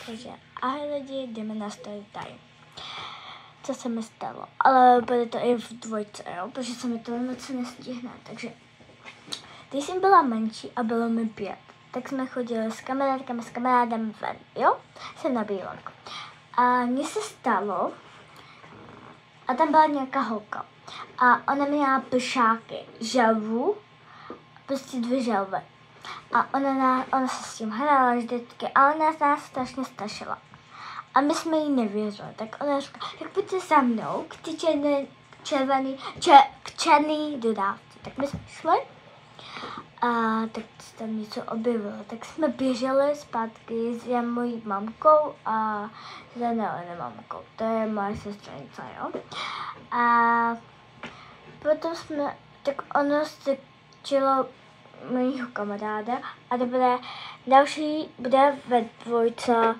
Takže ahoj lidi, jdeme na story time. Co se mi stalo? Ale bude to i v dvojce, jo? Protože se mi to moc nestihne. Takže když jsem byla menší a bylo mi 5, tak jsme chodili s kamarádem ven, jo? Jsem na bílek. A mně se stalo, a tam byla nějaká holka. A ona měla plšáky, želvu, prostě 2 želvy. A ona se s tím hrála vždycky, ale nás strašně strašila. A my jsme jí nevěřili, tak ona říká, tak pojďte za mnou k ty černý dodávce. Tak my jsme šli a tak se tam něco objevilo. Tak jsme běželi zpátky s mojí mamkou a s Danielem mamkou. To je moje sestřenice, jo. A potom tak ono se čilo mýho kamaráda a to bude další, bude ve dvojce